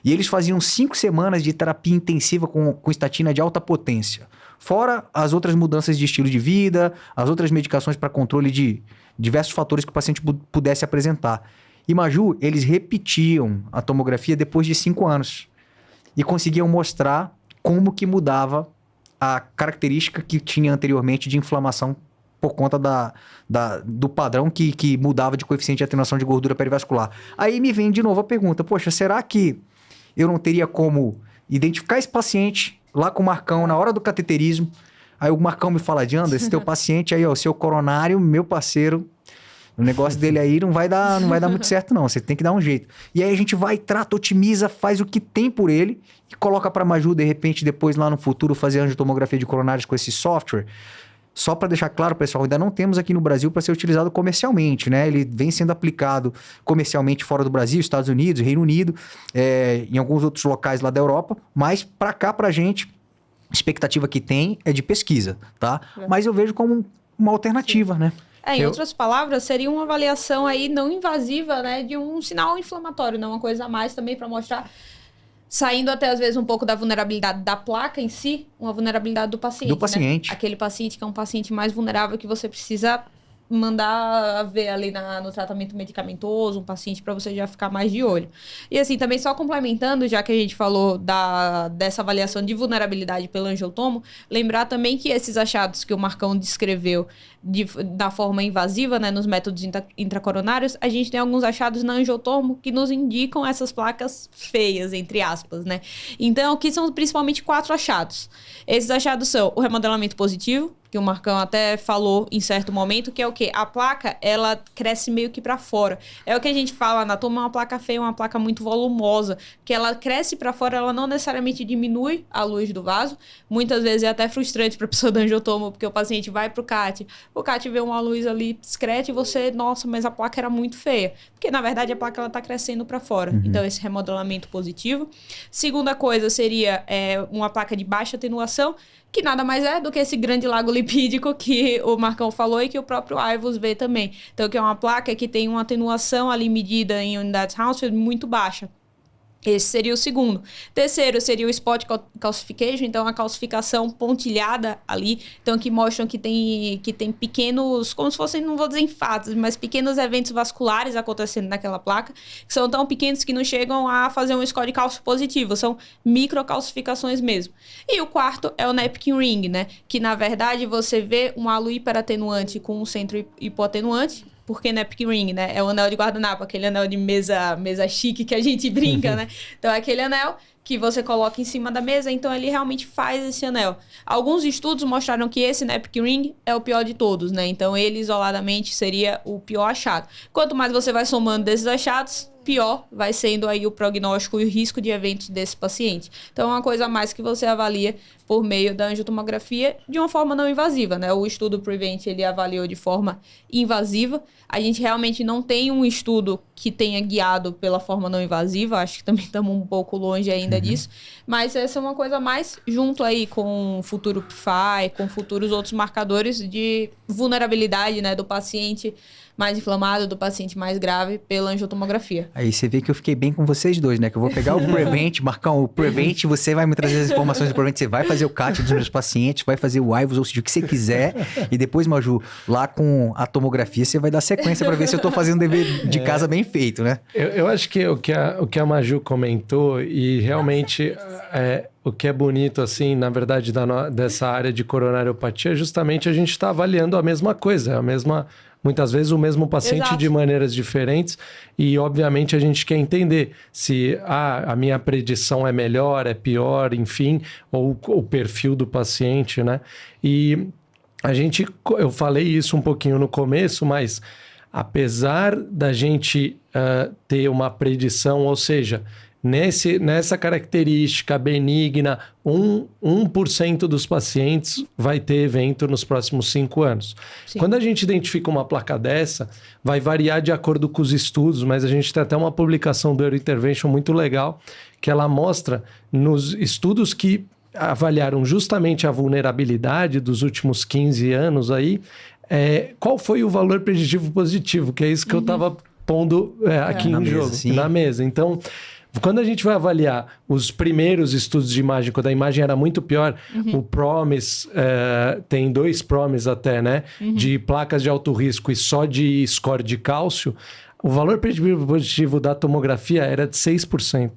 Speaker 2: e eles faziam 5 semanas de terapia intensiva com estatina de alta potência. Fora as outras mudanças de estilo de vida, as outras medicações para controle de diversos fatores que o paciente pudesse apresentar. E, Maju, eles repetiam a tomografia depois de 5 anos e conseguiam mostrar como que mudava a característica que tinha anteriormente de inflamação por conta do padrão que mudava de coeficiente de atenuação de gordura perivascular. Aí me vem de novo a pergunta, poxa, será que eu não teria como identificar esse paciente lá com o Marcão na hora do cateterismo? Aí o Marcão me fala, Diandro, esse teu paciente aí, ó, o seu coronário, meu parceiro, o negócio dele aí não vai dar muito certo não, você tem que dar um jeito. E aí a gente vai, trata, otimiza, faz o que tem por ele e coloca para Maju, de repente, depois lá no futuro, fazer angiotomografia de coronários com esse software. Só para deixar claro, pessoal, ainda não temos aqui no Brasil para ser utilizado comercialmente, né? Ele vem sendo aplicado comercialmente fora do Brasil, Estados Unidos, Reino Unido, em alguns outros locais lá da Europa, mas para cá, pra gente, a expectativa que tem é de pesquisa, tá? Mas eu vejo como uma alternativa, né?
Speaker 1: Em outras palavras, seria uma avaliação aí não invasiva, né, de um sinal inflamatório, né, uma coisa a mais também para mostrar, saindo até às vezes um pouco da vulnerabilidade da placa em si, uma vulnerabilidade do paciente.
Speaker 2: Do paciente.
Speaker 1: Né? Aquele paciente que é um paciente mais vulnerável que você precisa mandar ver ali no tratamento medicamentoso, um paciente para você já ficar mais de olho. E assim, também só complementando, já que a gente falou dessa avaliação de vulnerabilidade pelo angiotomo, lembrar também que esses achados que o Marcão descreveu da forma invasiva, né, nos métodos intracoronários, a gente tem alguns achados na angiotomo que nos indicam essas placas feias, entre aspas, né? Então, aqui são principalmente 4 achados. Esses achados são o remodelamento positivo, que o Marcão até falou em certo momento, que é o quê? A placa, ela cresce meio que para fora. É o que a gente fala na toma, uma placa feia, uma placa muito volumosa, que ela cresce para fora, ela não necessariamente diminui a luz do vaso. Muitas vezes é até frustrante para a pessoa da angiotomo, porque o paciente vai pro CAT, o CAT vê uma luz ali discreta e você, nossa, mas a placa era muito feia. Porque, na verdade, a placa ela tá crescendo para fora. Então, esse remodelamento positivo. Segunda coisa seria uma placa de baixa atenuação, que nada mais é do que esse grande lago lipídico que o Marcão falou e que o próprio Ivos vê também. Então, que é uma placa que tem uma atenuação ali medida em unidades Hounsfield muito baixa. Esse seria o segundo. Terceiro seria o spot calcification, então a calcificação pontilhada ali, então que mostram que tem pequenos, como se fossem, não vou dizer infartos, mas pequenos eventos vasculares acontecendo naquela placa, que são tão pequenos que não chegam a fazer um score de cálcio positivo, são microcalcificações mesmo. E o quarto é o napkin ring, né? Que na verdade você vê um halo hiperatenuante com um centro hipoatenuante. Porque napkin ring, né? É o anel de guardanapo, aquele anel de mesa chique que a gente brinca, né? Então, é aquele anel que você coloca em cima da mesa, então ele realmente faz esse anel. Alguns estudos mostraram que esse napkin ring é o pior de todos, né? Então, ele isoladamente seria o pior achado. Quanto mais você vai somando desses achados, pior vai sendo aí o prognóstico e o risco de eventos desse paciente. Então, é uma coisa a mais que você avalia por meio da angiotomografia de uma forma não invasiva, né? O estudo Prevent, ele avaliou de forma invasiva. A gente realmente não tem um estudo que tenha guiado pela forma não invasiva, acho que também estamos um pouco longe ainda disso, mas essa é uma coisa mais junto aí com o futuro PFI, com futuros outros marcadores de vulnerabilidade, né, do paciente mais inflamado, do paciente mais grave pela angiotomografia.
Speaker 2: Aí você vê que eu fiquei bem com vocês dois, né? Que eu vou pegar o Prevent, Marcão, o Prevent, você vai me trazer as informações do Prevent, você vai fazer o CAT dos meus pacientes, vai fazer o IVUS, ou seja, o que você quiser, e depois, Maju, lá com a tomografia, você vai dar sequência para ver se eu tô fazendo o dever de casa bem feito, né?
Speaker 3: Eu acho que o que a Maju comentou, e realmente o que é bonito, assim, na verdade, dessa área de coronariopatia, é justamente a gente está avaliando a mesma coisa, muitas vezes o mesmo paciente. Exato. De maneiras diferentes, e obviamente a gente quer entender se a minha predição é melhor, é pior, enfim, ou o perfil do paciente, né? E eu falei isso um pouquinho no começo, mas apesar da gente ter uma predição, ou seja, nessa característica benigna, 1% dos pacientes vai ter evento nos próximos 5 anos. Sim. Quando a gente identifica uma placa dessa, vai variar de acordo com os estudos, mas a gente tem até uma publicação do Eurointervention muito legal, que ela mostra nos estudos que avaliaram justamente a vulnerabilidade dos últimos 15 anos aí, qual foi o valor preditivo positivo, que é isso que eu estava pondo aqui em jogo, na mesa. Então, quando a gente vai avaliar os primeiros estudos de imagem, quando a imagem era muito pior, o PROMIS, tem 2 PROMIS até, né? De placas de alto risco e só de score de cálcio, o valor preditivo positivo da tomografia era de 6%.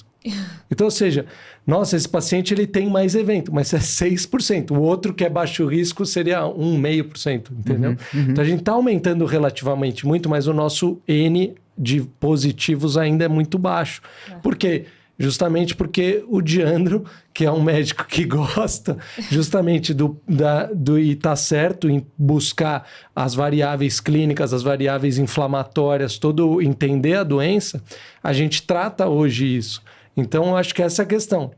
Speaker 3: Então, ou seja, nossa, esse paciente ele tem mais evento, mas é 6%. O outro que é baixo risco seria 1,5%, entendeu? Então, a gente está aumentando relativamente muito, mas o nosso N de positivos ainda é muito baixo. Por quê? Justamente porque o Diandro, que é um médico que gosta justamente e está certo em buscar as variáveis clínicas, as variáveis inflamatórias, entender a doença, a gente trata hoje isso. Então, eu acho que essa é a questão.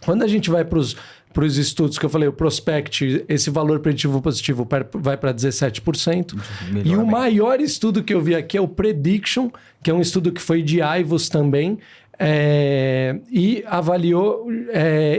Speaker 3: Quando a gente vai para os estudos que eu falei, o Prospect, esse valor preditivo positivo vai para 17%. E o maior estudo que eu vi aqui é o Prediction, que é um estudo que foi de IVUS também, e avaliou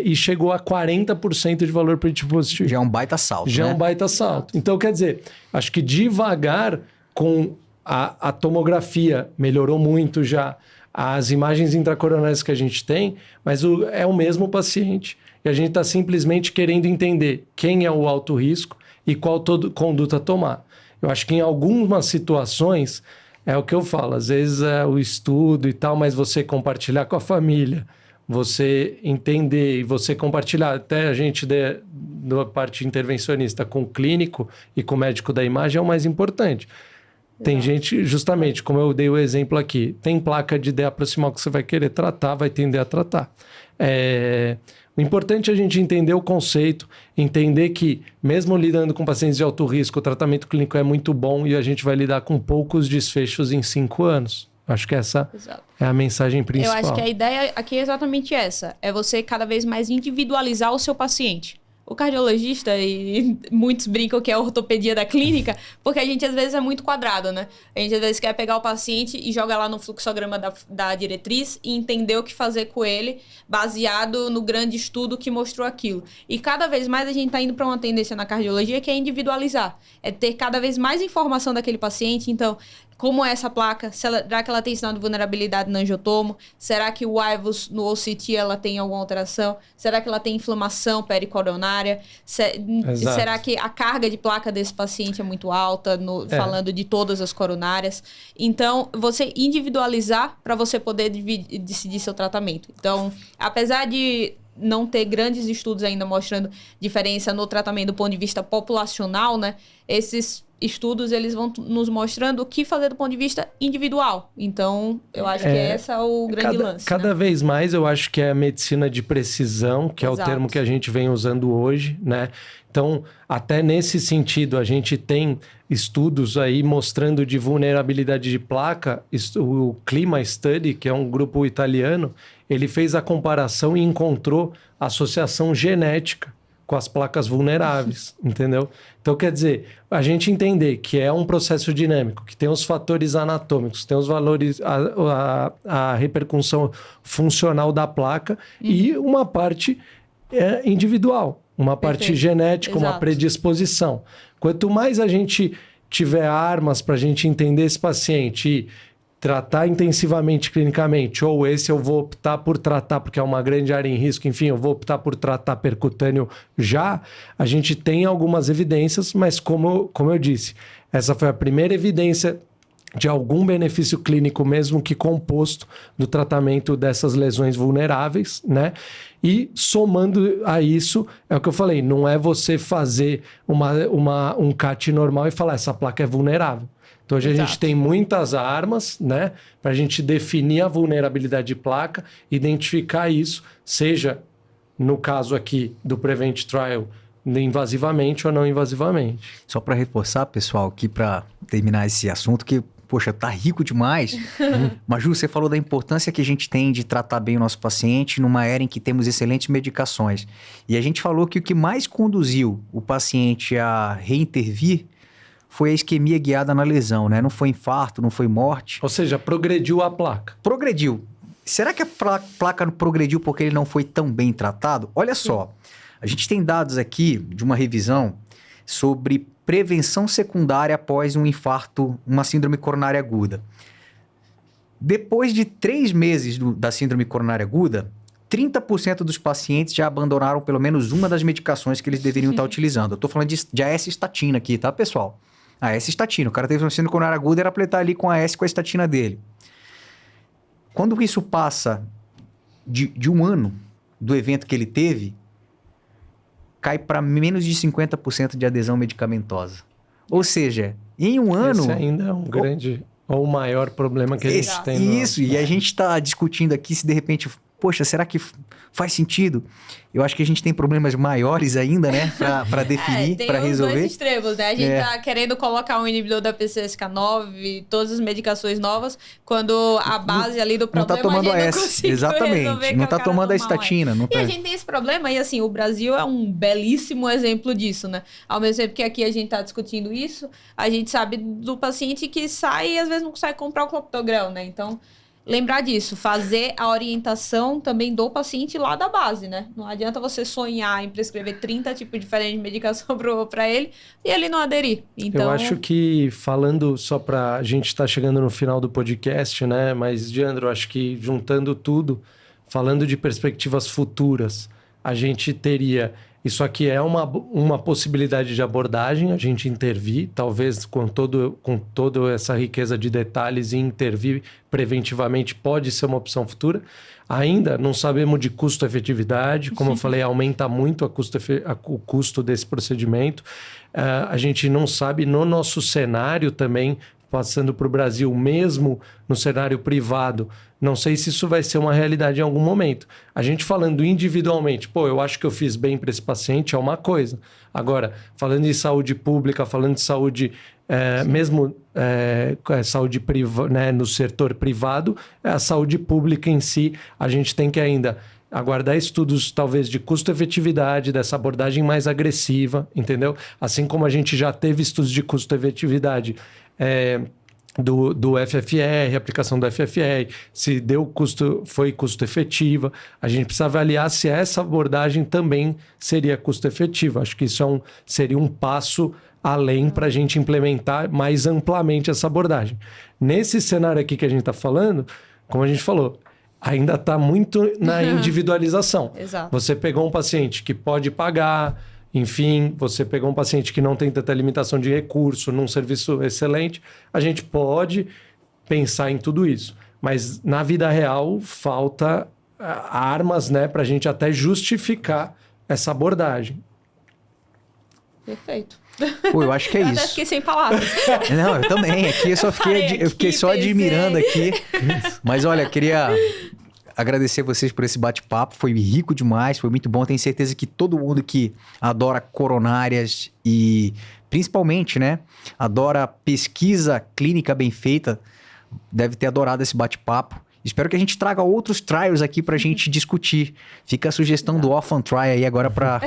Speaker 3: e chegou a 40% de valor preditivo positivo.
Speaker 2: Já é um baita salto,
Speaker 3: Já é um baita salto. Então, quer dizer, acho que devagar com a tomografia melhorou muito já. As imagens intracoronárias que a gente tem, mas é o mesmo paciente. E a gente está simplesmente querendo entender quem é o alto risco e qual conduta tomar. Eu acho que em algumas situações, é o que eu falo, às vezes é o estudo e tal, mas você compartilhar com a família, você entender e você compartilhar, até a gente da parte intervencionista com o clínico e com o médico da imagem é o mais importante. Tem gente, justamente, como eu dei o exemplo aqui, tem placa de ideia proximal que você vai querer tratar, vai tender a tratar. O importante é a gente entender o conceito, entender que, mesmo lidando com pacientes de alto risco, o tratamento clínico é muito bom e a gente vai lidar com poucos desfechos em 5 anos. Acho que essa é a mensagem principal.
Speaker 1: Eu acho que a ideia aqui é exatamente essa. É você cada vez mais individualizar o seu paciente. o cardiologista, e muitos brincam que é a ortopedia da clínica, porque a gente às vezes é muito quadrado, né? A gente às vezes quer pegar o paciente e jogar lá no fluxograma da diretriz e entender o que fazer com ele, baseado no grande estudo que mostrou aquilo. E cada vez mais a gente está indo para uma tendência na cardiologia que é individualizar. É ter cada vez mais informação daquele paciente. Então, como é essa placa? Será que ela tem sinal de vulnerabilidade no angiotomo? Será que o IVUS no OCT ela tem alguma alteração? Será que ela tem inflamação pericoronária? Será que a carga de placa desse paciente é muito alta, falando de todas as coronárias? Então, você individualizar para você poder decidir seu tratamento. Então, apesar de não ter grandes estudos ainda mostrando diferença no tratamento do ponto de vista populacional, né? Esses estudos, eles vão nos mostrando o que fazer do ponto de vista individual. Então, eu acho que esse é o grande lance.
Speaker 3: Cada vez mais eu acho que é a medicina de precisão, que
Speaker 1: Exato.
Speaker 3: é o termo que a gente vem usando hoje, né? Então, até nesse sentido, a gente tem estudos aí mostrando de vulnerabilidade de placa. O Clima Study, que é um grupo italiano, ele fez a comparação e encontrou associação genética com as placas vulneráveis, entendeu? Então, quer dizer, a gente entender que é um processo dinâmico, que tem os fatores anatômicos, tem os valores, a repercussão funcional da placa e uma parte individual, uma parte genética, uma predisposição. Quanto mais a gente tiver armas para a gente entender esse paciente e tratar intensivamente clinicamente, ou esse eu vou optar por tratar porque é uma grande área em risco, enfim, eu vou optar por tratar percutâneo já, a gente tem algumas evidências, mas como eu disse, essa foi a primeira evidência de algum benefício clínico mesmo que composto do tratamento dessas lesões vulneráveis, né? E somando a isso, é o que eu falei, não é você fazer um CAT normal e falar, essa placa é vulnerável. Então, hoje a gente tem muitas armas, né, para a gente definir a vulnerabilidade de placa, identificar isso, seja no caso aqui do Prevent Trial, invasivamente ou não invasivamente.
Speaker 2: Só para reforçar, pessoal, aqui para terminar esse assunto, que, poxa, tá rico demais. Maju, você falou da importância que a gente tem de tratar bem o nosso paciente numa era em que temos excelentes medicações. E a gente falou que o que mais conduziu o paciente a reintervir foi a isquemia guiada na lesão, né? Não foi infarto, não foi morte.
Speaker 3: Ou seja, progrediu a placa.
Speaker 2: Progrediu. Será que a placa progrediu porque ele não foi tão bem tratado? Olha só, a gente tem dados aqui de uma revisão sobre prevenção secundária após um infarto, uma síndrome coronária aguda. Depois de 3 meses da síndrome coronária aguda, 30% dos pacientes já abandonaram pelo menos uma das medicações que eles deveriam estar utilizando. Eu estou falando de AS-estatina aqui, tá, pessoal? AS-estatina. O cara teve uma síndrome coronária aguda, era para ele estar ali com a AS com a estatina dele. Quando isso passa de um ano do evento que ele teve, cai para menos de 50% de adesão medicamentosa. Ou seja, em um ano...
Speaker 3: Esse ainda é um grande ou o maior problema que a gente tem.
Speaker 2: Isso, e a gente está discutindo aqui se de repente... Poxa, será que faz sentido? Eu acho que a gente tem problemas maiores ainda, né? Para definir, para resolver.
Speaker 1: Tem os dois extremos, né? A gente tá querendo colocar um inibidor da PCSK9, todas as medicações novas, quando a base ali do problema
Speaker 2: não tá tomando
Speaker 1: a gente
Speaker 2: a
Speaker 1: não conseguiu
Speaker 2: exatamente.
Speaker 1: resolver.
Speaker 2: Não tá tomando a estatina. Não
Speaker 1: e a gente tem esse problema, e assim, o Brasil é um belíssimo exemplo disso, né? Ao mesmo tempo que aqui a gente tá discutindo isso, a gente sabe do paciente que sai e às vezes não consegue comprar o clopidogrel, né? Então... lembrar disso, fazer a orientação também do paciente lá da base, né? Não adianta você sonhar em prescrever 30 tipos diferentes de medicação para ele e ele não aderir. Então...
Speaker 3: eu acho que, falando só para... a gente está chegando no final do podcast, né? Mas, Diandro, acho que juntando tudo, falando de perspectivas futuras, a gente teria... isso aqui é uma possibilidade de abordagem, a gente intervir, talvez com toda essa riqueza de detalhes, e intervir preventivamente pode ser uma opção futura. Ainda não sabemos de custo-efetividade, como eu falei, aumenta muito o custo desse procedimento. A gente não sabe, no nosso cenário também, passando para o Brasil, mesmo no cenário privado, não sei se isso vai ser uma realidade em algum momento. A gente falando individualmente, eu acho que eu fiz bem para esse paciente, é uma coisa. Agora, falando de saúde pública, falando de saúde, mesmo saúde privada, né, no setor privado, a saúde pública em si, a gente tem que ainda aguardar estudos talvez de custo-efetividade, dessa abordagem mais agressiva, entendeu? Assim como a gente já teve estudos de custo-efetividade do FFR, aplicação do FFR, se deu custo, foi custo-efetiva, a gente precisa avaliar se essa abordagem também seria custo-efetiva. Acho que isso seria um passo além para a gente implementar mais amplamente essa abordagem. Nesse cenário aqui que a gente está falando, como a gente falou, ainda está muito na individualização.
Speaker 1: Exato.
Speaker 3: Você pegou um paciente que pode pagar, enfim, você pegou um paciente que não tem tanta limitação de recurso, num serviço excelente, a gente pode pensar em tudo isso. Mas na vida real, falta armas, né, para a gente até justificar essa abordagem.
Speaker 1: Perfeito.
Speaker 2: Pô, eu acho que é
Speaker 1: Eu
Speaker 2: isso.
Speaker 1: até fiquei sem palavras.
Speaker 2: Não, eu também. Aqui eu fiquei só admirando aqui. Mas olha, queria agradecer vocês por esse bate-papo. Foi rico demais, foi muito bom. Tenho certeza que todo mundo que adora coronárias e principalmente, né, adora pesquisa clínica bem feita, deve ter adorado esse bate-papo. Espero que a gente traga outros trials aqui pra gente discutir. Fica a sugestão do Orphan Trial aí agora pra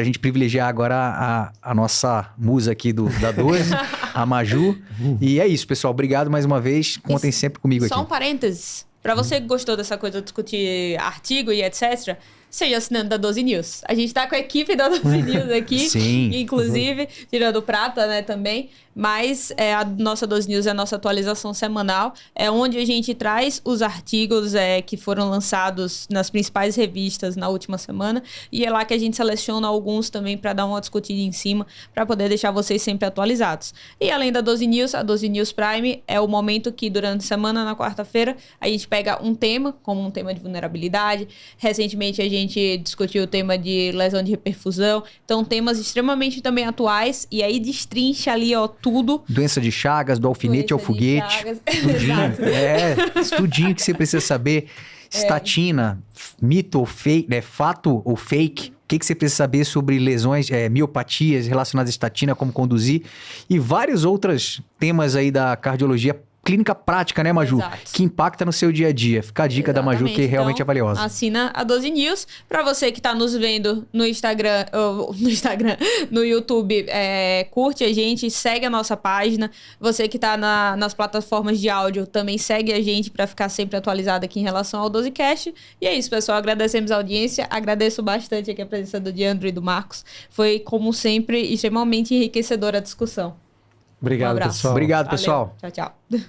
Speaker 2: gente privilegiar agora a nossa musa aqui da 12, a Maju. E é isso, pessoal. Obrigado mais uma vez. Contem sempre comigo aqui.
Speaker 1: Só um parênteses. Pra você que gostou dessa coisa de discutir artigo e etc., seja assinante da 12 News. A gente tá com a equipe da 12 News aqui.
Speaker 2: Sim.
Speaker 1: Inclusive, tirando prata, né, também. Mas a nossa 12 News é a nossa atualização semanal. É onde a gente traz os artigos que foram lançados nas principais revistas na última semana. E é lá que a gente seleciona alguns também para dar uma discutida em cima, para poder deixar vocês sempre atualizados. E além da 12 News, a 12 News Prime é o momento que durante a semana, na quarta-feira, a gente pega um tema, como um tema de vulnerabilidade. Recentemente a gente discutiu o tema de lesão de reperfusão. Então, temas extremamente também atuais. E aí destrincha ali, ó, tudo.
Speaker 2: Doença de Chagas, do alfinete ao foguete. Tudinho. Tudinho que você precisa saber. Estatina, mito ou fake, fato ou fake. O que você precisa saber sobre lesões, miopatias relacionadas à estatina, como conduzir. E vários outros temas aí da cardiologia clínica prática, né, Maju?
Speaker 1: Exato.
Speaker 2: Que impacta no seu dia a dia. Fica a dica da Maju, que realmente é valiosa.
Speaker 1: Assina a 12 News. Pra você que tá nos vendo no Instagram, no YouTube, curte a gente, segue a nossa página. Você que tá nas plataformas de áudio, também segue a gente pra ficar sempre atualizado aqui em relação ao 12Cast. E é isso, pessoal. Agradecemos a audiência. Agradeço bastante aqui a presença do Diandro e do Marcos. Foi, como sempre, extremamente enriquecedora a discussão.
Speaker 3: Obrigado,
Speaker 1: abraço.
Speaker 3: pessoal.
Speaker 2: Obrigado,
Speaker 1: Valeu.
Speaker 2: pessoal.
Speaker 1: Tchau, tchau.